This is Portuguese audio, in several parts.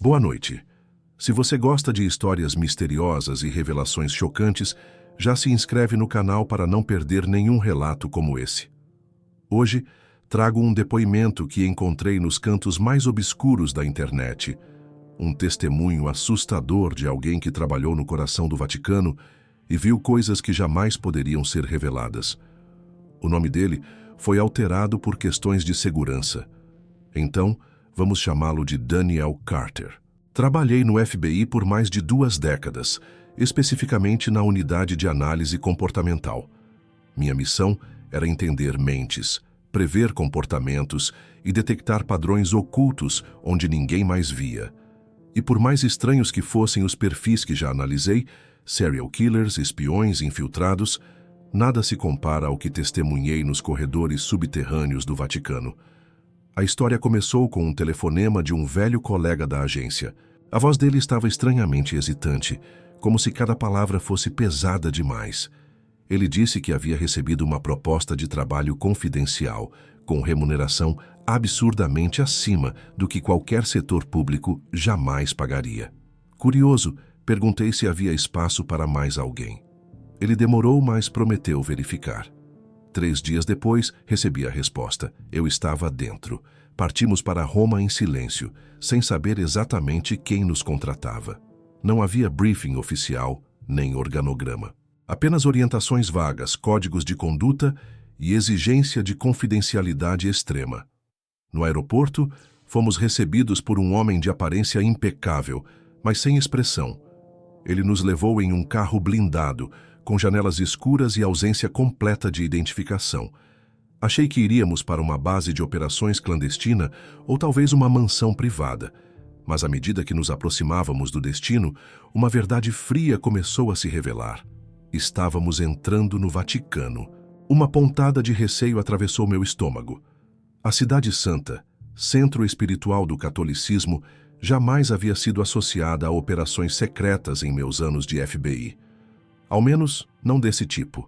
Boa noite. Se você gosta de histórias misteriosas e revelações chocantes, já se inscreve no canal para não perder nenhum relato como esse. Hoje, trago um depoimento que encontrei nos cantos mais obscuros da internet. Um testemunho assustador de alguém que trabalhou no coração do Vaticano e viu coisas que jamais poderiam ser reveladas. O nome dele foi alterado por questões de segurança. Então, vamos chamá-lo de Daniel Carter. Trabalhei no FBI por mais de 2 décadas, especificamente na unidade de análise comportamental. Minha missão era entender mentes, prever comportamentos e detectar padrões ocultos onde ninguém mais via. E por mais estranhos que fossem os perfis que já analisei, serial killers, espiões, infiltrados, nada se compara ao que testemunhei nos corredores subterrâneos do Vaticano. A história começou com um telefonema de um velho colega da agência. A voz dele estava estranhamente hesitante, como se cada palavra fosse pesada demais. Ele disse que havia recebido uma proposta de trabalho confidencial, com remuneração absurdamente acima do que qualquer setor público jamais pagaria. Curioso, perguntei se havia espaço para mais alguém. Ele demorou, mas prometeu verificar. 3 dias depois, recebi a resposta. Eu estava dentro. Partimos para Roma em silêncio, sem saber exatamente quem nos contratava. Não havia briefing oficial, nem organograma. Apenas orientações vagas, códigos de conduta e exigência de confidencialidade extrema. No aeroporto, fomos recebidos por um homem de aparência impecável, mas sem expressão. Ele nos levou em um carro blindado, com janelas escuras e ausência completa de identificação. Achei que iríamos para uma base de operações clandestina ou talvez uma mansão privada. Mas à medida que nos aproximávamos do destino, uma verdade fria começou a se revelar. Estávamos entrando no Vaticano. Uma pontada de receio atravessou meu estômago. A Cidade Santa, centro espiritual do catolicismo, jamais havia sido associada a operações secretas em meus anos de FBI. Ao menos, não desse tipo.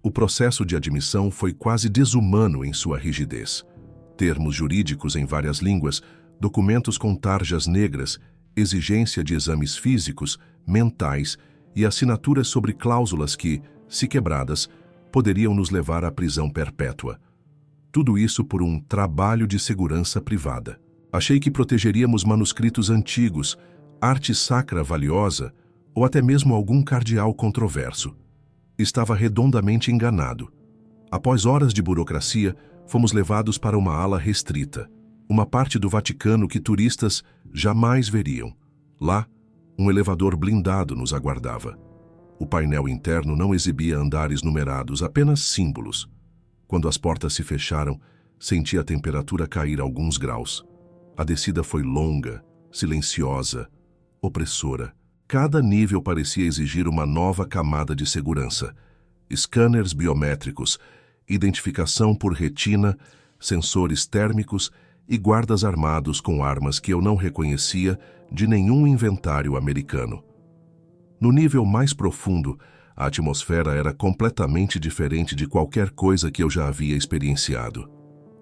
O processo de admissão foi quase desumano em sua rigidez. Termos jurídicos em várias línguas, documentos com tarjas negras, exigência de exames físicos, mentais e assinaturas sobre cláusulas que, se quebradas, poderiam nos levar à prisão perpétua. Tudo isso por um trabalho de segurança privada. Achei que protegeríamos manuscritos antigos, arte sacra valiosa, ou até mesmo algum cardeal controverso. Estava redondamente enganado. Após horas de burocracia, fomos levados para uma ala restrita, uma parte do Vaticano que turistas jamais veriam. Lá, um elevador blindado nos aguardava. O painel interno não exibia andares numerados, apenas símbolos. Quando as portas se fecharam, senti a temperatura cair alguns graus. A descida foi longa, silenciosa, opressora. Cada nível parecia exigir uma nova camada de segurança. Scanners biométricos, identificação por retina, sensores térmicos e guardas armados com armas que eu não reconhecia de nenhum inventário americano. No nível mais profundo, a atmosfera era completamente diferente de qualquer coisa que eu já havia experienciado.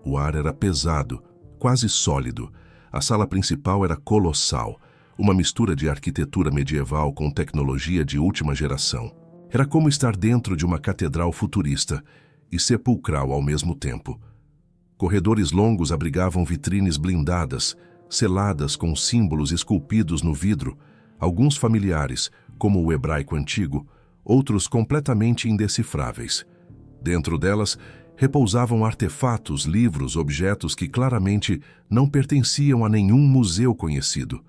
O ar era pesado, quase sólido. A sala principal era colossal, uma mistura de arquitetura medieval com tecnologia de última geração. Era como estar dentro de uma catedral futurista e sepulcral ao mesmo tempo. Corredores longos abrigavam vitrines blindadas, seladas com símbolos esculpidos no vidro, alguns familiares, como o hebraico antigo, outros completamente indecifráveis. Dentro delas, repousavam artefatos, livros, objetos que claramente não pertenciam a nenhum museu conhecido.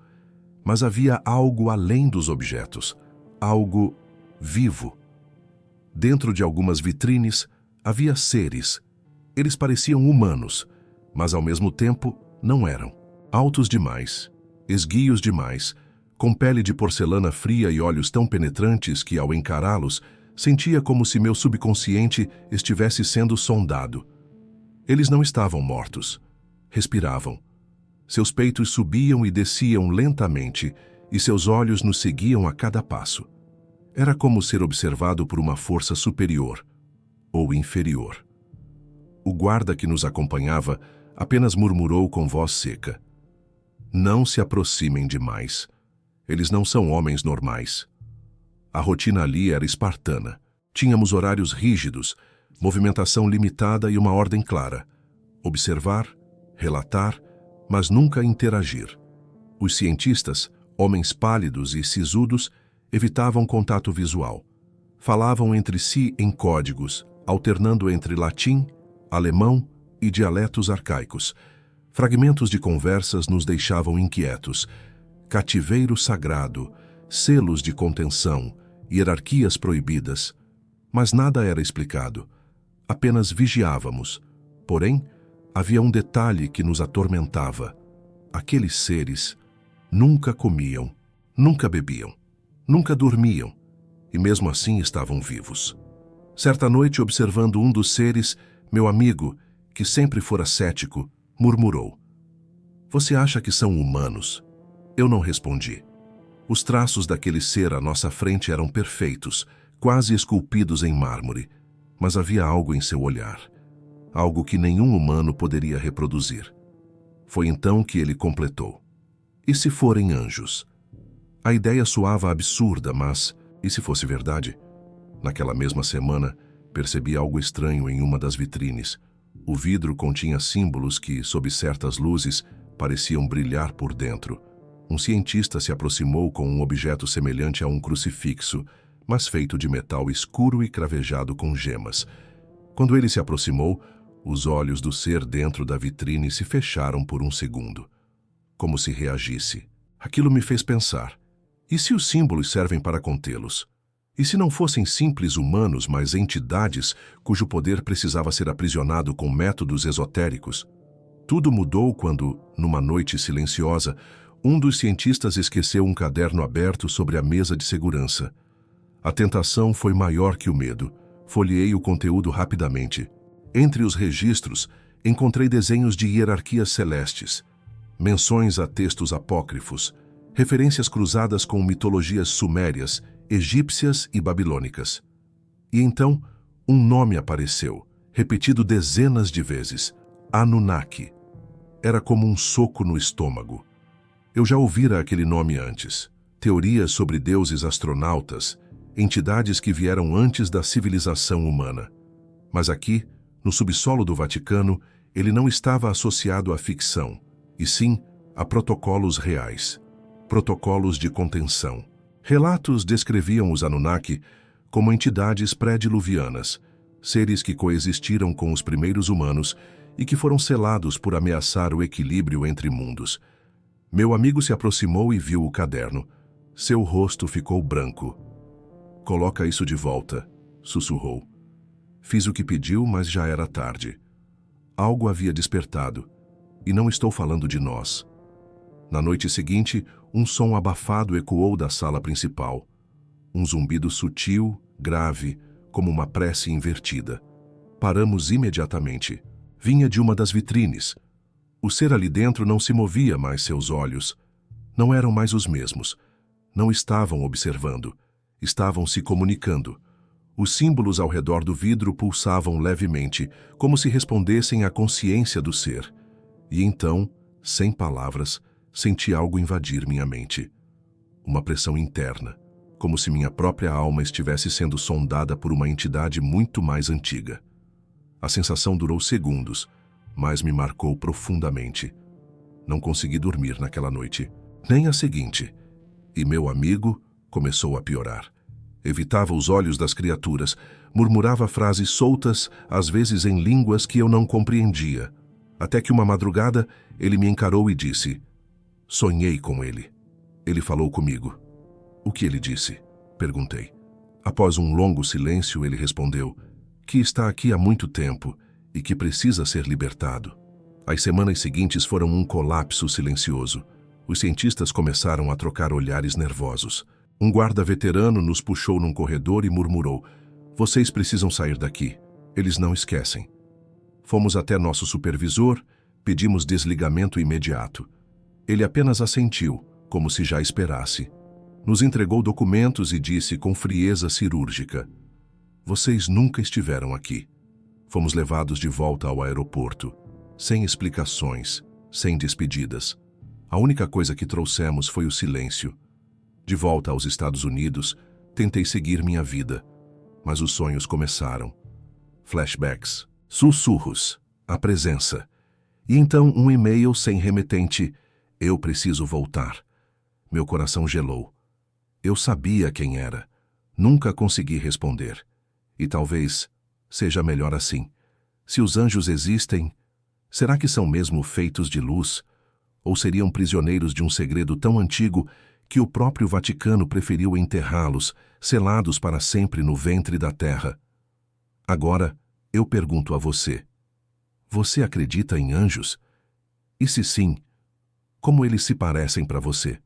Mas havia algo além dos objetos, algo vivo. Dentro de algumas vitrines, havia seres. Eles pareciam humanos, mas ao mesmo tempo não eram. Altos demais, esguios demais, com pele de porcelana fria e olhos tão penetrantes que, ao encará-los, sentia como se meu subconsciente estivesse sendo sondado. Eles não estavam mortos. Respiravam. Seus peitos subiam e desciam lentamente, e seus olhos nos seguiam a cada passo. Era como ser observado por uma força superior ou inferior. O guarda que nos acompanhava apenas murmurou com voz seca: Não se aproximem demais. Eles não são homens normais. A rotina ali era espartana. Tínhamos horários rígidos, movimentação limitada e uma ordem clara. Observar, relatar, mas nunca interagir. Os cientistas, homens pálidos e sisudos, evitavam contato visual. Falavam entre si em códigos, alternando entre latim, alemão e dialetos arcaicos. Fragmentos de conversas nos deixavam inquietos. Cativeiro sagrado, selos de contenção, hierarquias proibidas. Mas nada era explicado. Apenas vigiávamos. Porém, havia um detalhe que nos atormentava. Aqueles seres nunca comiam, nunca bebiam, nunca dormiam, e mesmo assim estavam vivos. Certa noite, observando um dos seres, meu amigo, que sempre fora cético, murmurou: "Você acha que são humanos?" Eu não respondi. Os traços daquele ser à nossa frente eram perfeitos, quase esculpidos em mármore, mas havia algo em seu olhar, algo que nenhum humano poderia reproduzir. Foi então que ele completou: "E se forem anjos?" A ideia soava absurda, mas, e se fosse verdade? Naquela mesma semana, percebi algo estranho em uma das vitrines. O vidro continha símbolos que, sob certas luzes, pareciam brilhar por dentro. Um cientista se aproximou com um objeto semelhante a um crucifixo, mas feito de metal escuro e cravejado com gemas. Quando ele se aproximou, os olhos do ser dentro da vitrine se fecharam por um segundo, como se reagisse. Aquilo me fez pensar: e se os símbolos servem para contê-los? E se não fossem simples humanos, mas entidades cujo poder precisava ser aprisionado com métodos esotéricos? Tudo mudou quando, numa noite silenciosa, um dos cientistas esqueceu um caderno aberto sobre a mesa de segurança. A tentação foi maior que o medo. Folheei o conteúdo rapidamente. Entre os registros, encontrei desenhos de hierarquias celestes, menções a textos apócrifos, referências cruzadas com mitologias sumérias, egípcias e babilônicas. E então, um nome apareceu, repetido dezenas de vezes: Anunnaki. Era como um soco no estômago. Eu já ouvira aquele nome antes. Teorias sobre deuses astronautas, entidades que vieram antes da civilização humana. Mas aqui, no subsolo do Vaticano, ele não estava associado à ficção, e sim a protocolos reais. Protocolos de contenção. Relatos descreviam os Anunnaki como entidades pré-diluvianas, seres que coexistiram com os primeiros humanos e que foram selados por ameaçar o equilíbrio entre mundos. Meu amigo se aproximou e viu o caderno. Seu rosto ficou branco. "Coloca isso de volta", sussurrou. Fiz o que pediu, mas já era tarde. Algo havia despertado, e não estou falando de nós. Na noite seguinte, um som abafado ecoou da sala principal. Um zumbido sutil, grave, como uma prece invertida. Paramos imediatamente. Vinha de uma das vitrines. O ser ali dentro não se movia, mas seus olhos não eram mais os mesmos. Não estavam observando. Estavam se comunicando. Os símbolos ao redor do vidro pulsavam levemente, como se respondessem à consciência do ser. E então, sem palavras, senti algo invadir minha mente. Uma pressão interna, como se minha própria alma estivesse sendo sondada por uma entidade muito mais antiga. A sensação durou segundos, mas me marcou profundamente. Não consegui dormir naquela noite, nem a seguinte. E meu amigo começou a piorar. Evitava os olhos das criaturas, murmurava frases soltas, às vezes em línguas que eu não compreendia. Até que uma madrugada ele me encarou e disse: "Sonhei com ele." Ele falou comigo. "O que ele disse?" perguntei. Após um longo silêncio, ele respondeu que está aqui há muito tempo e que precisa ser libertado. As semanas seguintes foram um colapso silencioso. Os cientistas começaram a trocar olhares nervosos. Um guarda veterano nos puxou num corredor e murmurou: "Vocês precisam sair daqui. Eles não esquecem." Fomos até nosso supervisor, pedimos desligamento imediato. Ele apenas assentiu, como se já esperasse. Nos entregou documentos e disse com frieza cirúrgica: "Vocês nunca estiveram aqui." Fomos levados de volta ao aeroporto, sem explicações, sem despedidas. A única coisa que trouxemos foi o silêncio. De volta aos Estados Unidos, tentei seguir minha vida, mas os sonhos começaram. Flashbacks, sussurros, a presença. E então um e-mail sem remetente. Eu preciso voltar. Meu coração gelou. Eu sabia quem era. Nunca consegui responder. E talvez seja melhor assim. Se os anjos existem, será que são mesmo feitos de luz? Ou seriam prisioneiros de um segredo tão antigo que o próprio Vaticano preferiu enterrá-los, selados para sempre no ventre da terra? Agora, eu pergunto a você. Você acredita em anjos? E se sim, como eles se parecem para você?